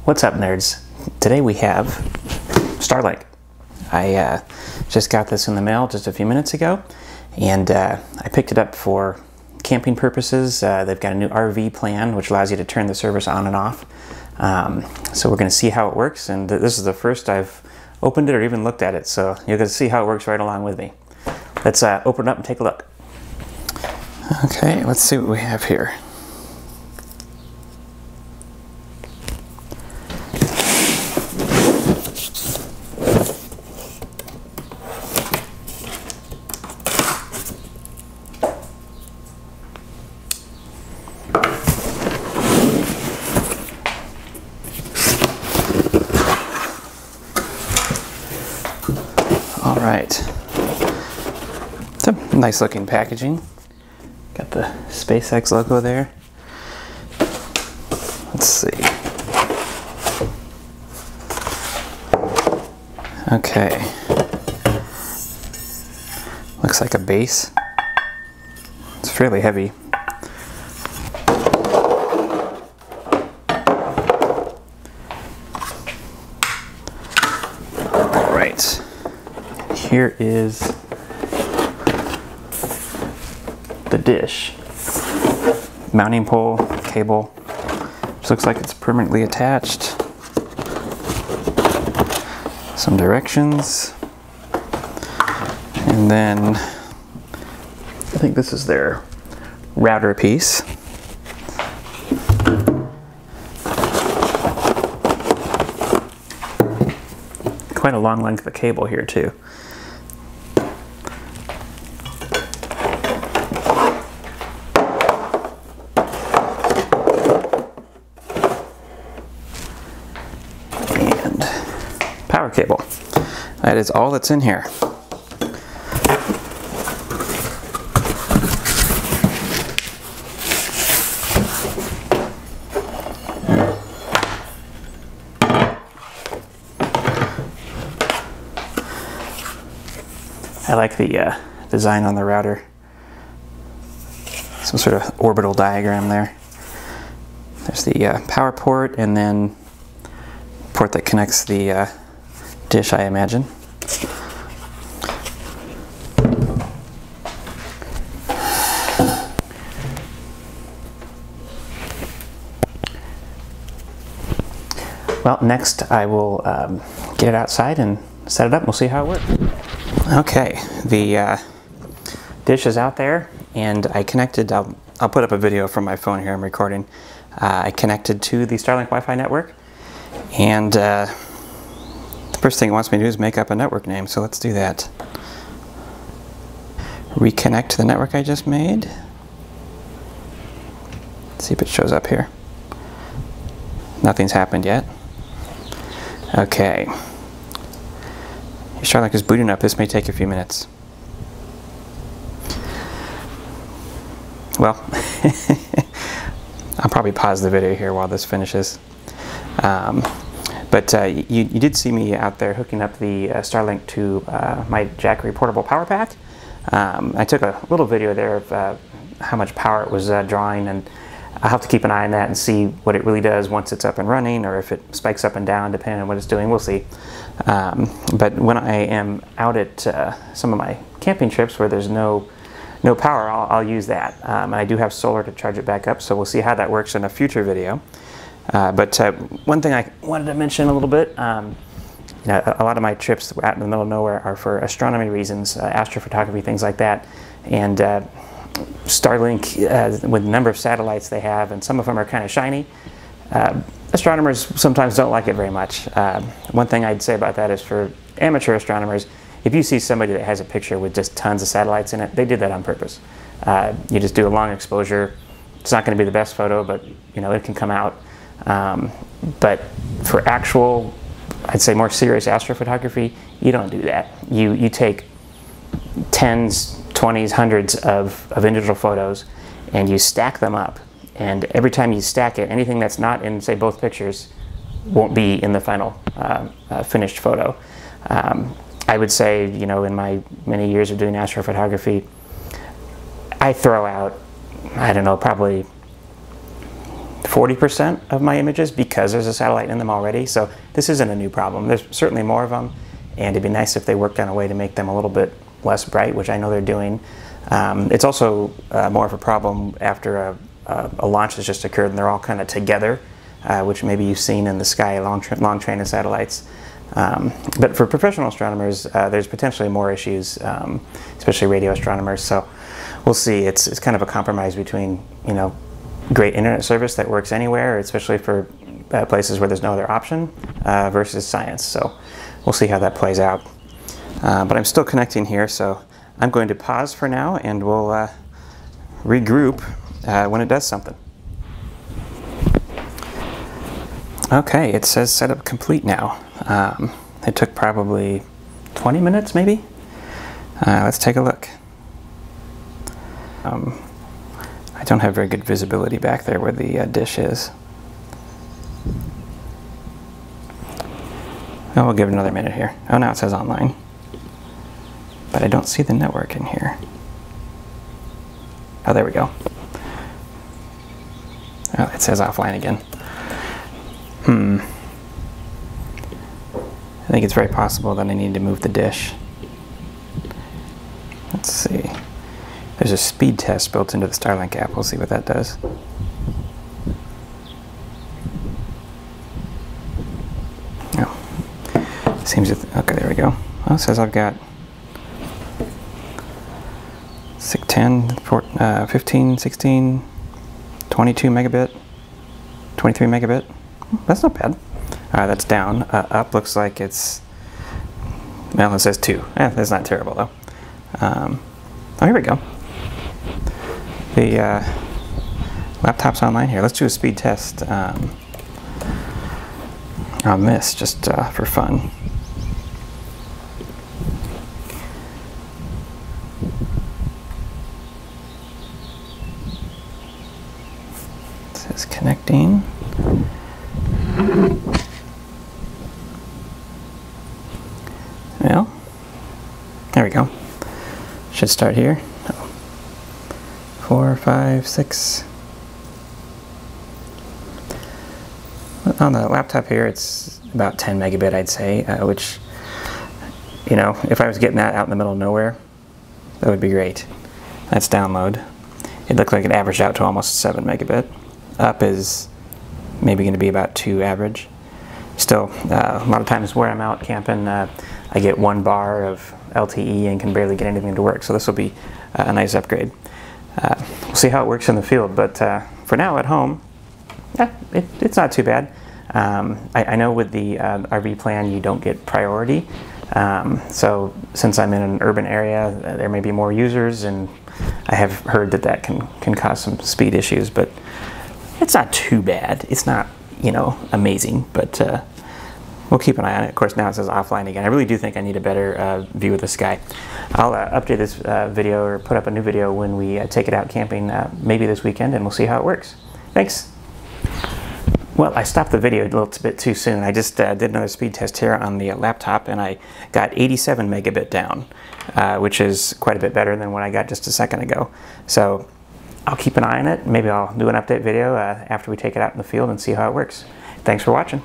What's up, nerds? Today we have Starlink. I just got this in the mail just a few minutes ago, and I picked it up for camping purposes. They've got a new RV plan which allows you to turn the service on and off. So we're going to see how it works, and this is the first I've opened it or even looked at it, so you're going to see how it works right along with me. Let's open it up and take a look. Okay, let's see what we have here. All right, it's a nice looking packaging. Got the SpaceX logo there. Let's see. Okay. Looks like a base. It's fairly heavy. All right. Here is the dish. Mounting pole, cable, which looks like it's permanently attached. Some directions. And then I think this is their router piece. Quite a long length of cable here too. Power cable. That is all that's in here. I like the design on the router. Some sort of orbital diagram there. There's the power port, and then port that connects the dish, I imagine. Well, next I will get it outside and set it up, and we'll see how it works. Okay, the dish is out there, and I connected, I'll put up a video from my phone here I'm recording. I connected to the Starlink Wi-Fi network, and the first thing it wants me to do is make up a network name, so let's do that. Reconnect to the network I just made. Let's see if it shows up here. Nothing's happened yet. Okay. Your Starlink is booting up. This may take a few minutes. Well, I'll probably pause the video here while this finishes. But you did see me out there hooking up the Starlink to my Jackery portable power pack. I took a little video there of how much power it was drawing, and I'll have to keep an eye on that and see what it really does once it's up and running, or if it spikes up and down depending on what it's doing. We'll see. But when I am out at some of my camping trips where there's no power, I'll use that. And I do have solar to charge it back up, so we'll see how that works in a future video. But one thing I wanted to mention a little bit, you know, a lot of my trips out in the middle of nowhere are for astronomy reasons, astrophotography, things like that. And Starlink, with the number of satellites they have, and some of them are kind of shiny, astronomers sometimes don't like it very much. One thing I'd say about that is for amateur astronomers, if you see somebody that has a picture with just tons of satellites in it, they did that on purpose. You just do a long exposure. It's not going to be the best photo, but you know, it can come out. But for actual, I'd say more serious astrophotography, you don't do that. You take tens, 20s, hundreds of individual photos, and you stack them up. And every time you stack it, anything that's not in, say, both pictures won't be in the final finished photo. I would say, you know, in my many years of doing astrophotography, I throw out, I don't know, probably 40% of my images because there's a satellite in them already. So this isn't a new problem. There's certainly more of them, and it'd be nice if they worked on a way to make them a little bit less bright, which I know they're doing. It's also more of a problem after a launch has just occurred and they're all kind of together, which maybe you've seen in the sky, long train of satellites. But for professional astronomers, there's potentially more issues, especially radio astronomers. So we'll see. It's kind of a compromise between, you know, great internet service that works anywhere, especially for places where there's no other option, versus science. So we'll see how that plays out. But I'm still connecting here, so I'm going to pause for now, and we'll regroup when it does something. Okay, it says setup complete now. It took probably 20 minutes, maybe? Let's take a look. I don't have very good visibility back there where the dish is. Oh, we'll give it another minute here. Oh, now it says online. But I don't see the network in here. Oh, there we go. Oh, it says offline again. I think it's very possible that I need to move the dish. Let's see. There's a speed test built into the Starlink app. We'll see what that does. Oh. Seems to okay, there we go. Well, it says I've got 10, 15, 16, 22 megabit, 23 megabit. That's not bad. That's down. Up looks like it's, well, it says 2. That's not terrible though. Oh, here we go. The laptop's online here. Let's do a speed test on this, just for fun. It says connecting. Well, there we go. Should start here. 4, 5, 6. On the laptop here, it's about 10 megabit, I'd say, which, you know, if I was getting that out in the middle of nowhere, that would be great. That's download. It looked like it averaged out to almost 7 megabit. Up is maybe going to be about 2 average. Still, a lot of times where I'm out camping, I get 1 bar of LTE and can barely get anything to work, so this will be a nice upgrade. We'll see how it works in the field, but for now at home, yeah, it's not too bad. I know with the RV plan you don't get priority, so since I'm in an urban area, there may be more users, and I have heard that can cause some speed issues, but it's not too bad. It's not, you know, amazing, but we'll keep an eye on it. Of course, now it says offline again. I really do think I need a better view of the sky. I'll update this video or put up a new video when we take it out camping maybe this weekend, and we'll see how it works. Thanks. Well, I stopped the video a little bit too soon. I just did another speed test here on the laptop, and I got 87 megabit down, which is quite a bit better than what I got just a second ago. So I'll keep an eye on it. Maybe I'll do an update video after we take it out in the field and see how it works. Thanks for watching.